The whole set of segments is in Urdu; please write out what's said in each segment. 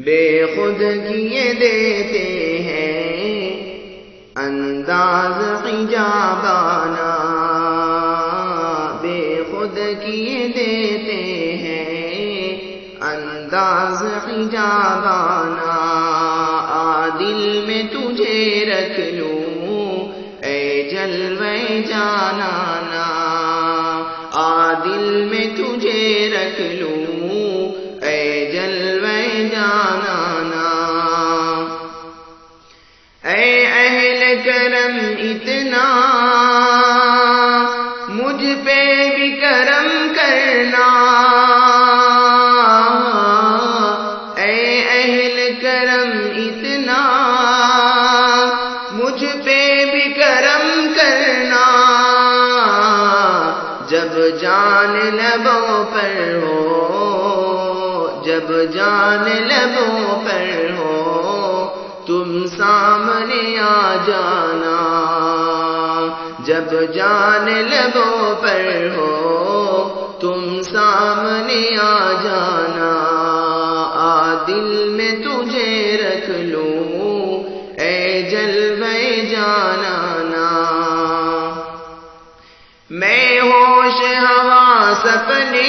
بے خود کیے دیتے ہیں انداز حجابانہ، بے خود کیے دیتے ہیں انداز حجابانہ، دل میں تجھے رکھ لوں اے جلوے جانانا، دل میں تجھے رکھ لوں اے جلوے جانانا، اے اہل کرم اتنا مجھ پہ بھی کرم کرنا، اے اہل کرم اتنا مجھ پہ بھی کرم کرنا، جب جان لبوں پر ہو، جب جان لبوں پر ہو تم سامنے آ جانا، جب جان لبوں پر ہو تم سامنے آ جانا، دل میں تجھے رکھ لوں اے جلوے جانانا، میں ہوش حواس اپنے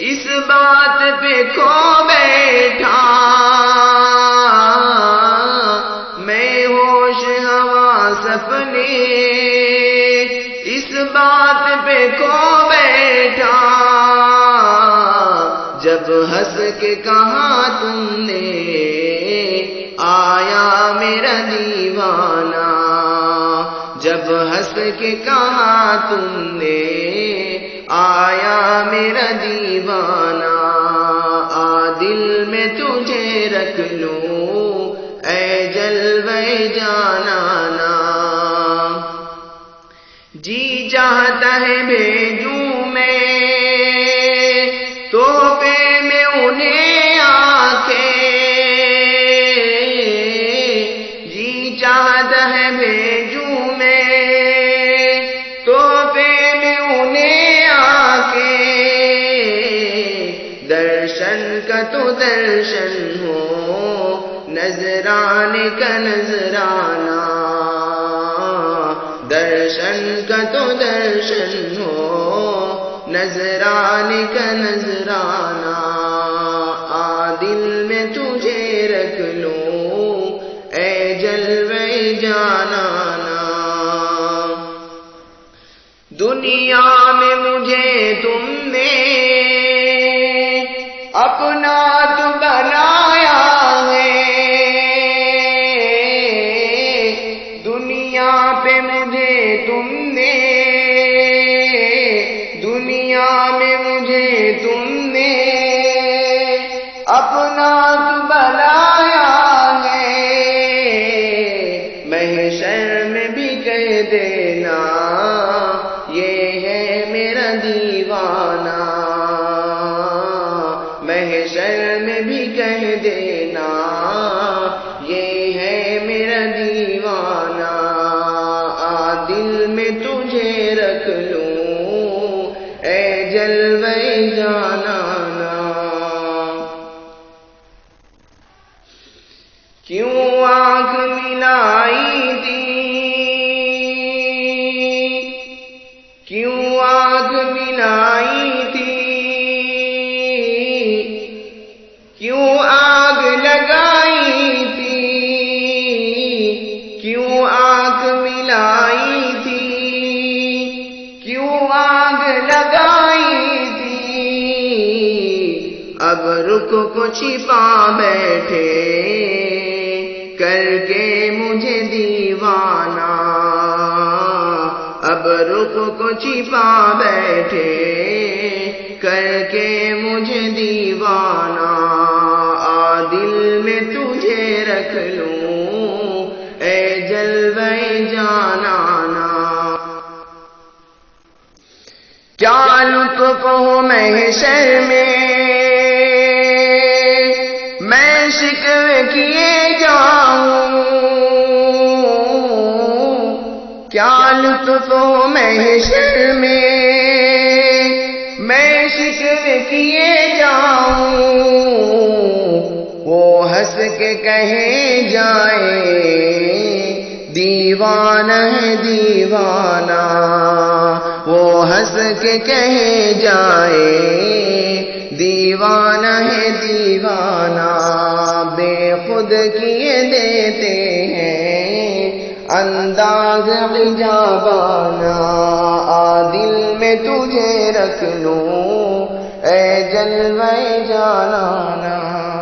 اس بات پہ کھو بیٹھا، میں ہوش حواس اپنے اس بات پہ کھو بیٹھا، جب ہنس کے کہا تم نے آیا میرا دیوانہ، جب ہنس کے کہا تم نے آیا میرا دیوانہ، دل میں تجھے رکھ لوں اے جلوے جانانا، جی چاہتا ہے بھیجوں میں تحفے میں انہیں آنکھیں، جی چاہتا ہے بھیجوں میں تحفے میں انہیں آنکھیں، درشن کا تو درشن ہو نذرانے کا نذرانہ، درشن کا تو درشن ہو نذرانے کا نذرانہ، دل میں تجھے رکھ لوں اے جلوے جانانا، دنیا میں مجھے تم نے اپنا تو بنایا ہے، دنیا پہ مجھے تم نے، دنیا میں مجھے تم نے اپنا تو بنایا ہے، محشر میں بھی کہہ دینا یہ ہے میرا دیوانہ، محشر میں بھی کہہ دینا یہ ہے میرا دیوانہ، دل میں تجھے رکھ لوں اے جلوے جانانا، کیوں آنکھ ملائی تھی، کیوں آنکھ ملائی تھی، کیوں آگ لگائی تھی، کیوں آنکھ ملائی تھی، کیوں آگ لگائی تھی، اب رخ کو چھپا بیٹھے کر کے مجھے دیوانہ، اب رخ کو چھپا بیٹھے کر کے مجھے دیوانہ، دل میں تجھے رکھ لوں اے جلوے جانانا، کیا لطف ہو محشر میں میں شکوے کیے جاؤں، کیا لطف ہو محشر میں شکوے کیے جاؤں وہ ہنس کے کہے جائے دیوانہ ہے دیوانہ، وہ ہنس کے کہے جائے دیوانہ ہے دیوانہ، بے خود کیے دیتے ہیں انداز حجابانہ، دل میں تجھے رکھ لوں اے جلوہ جانانہ۔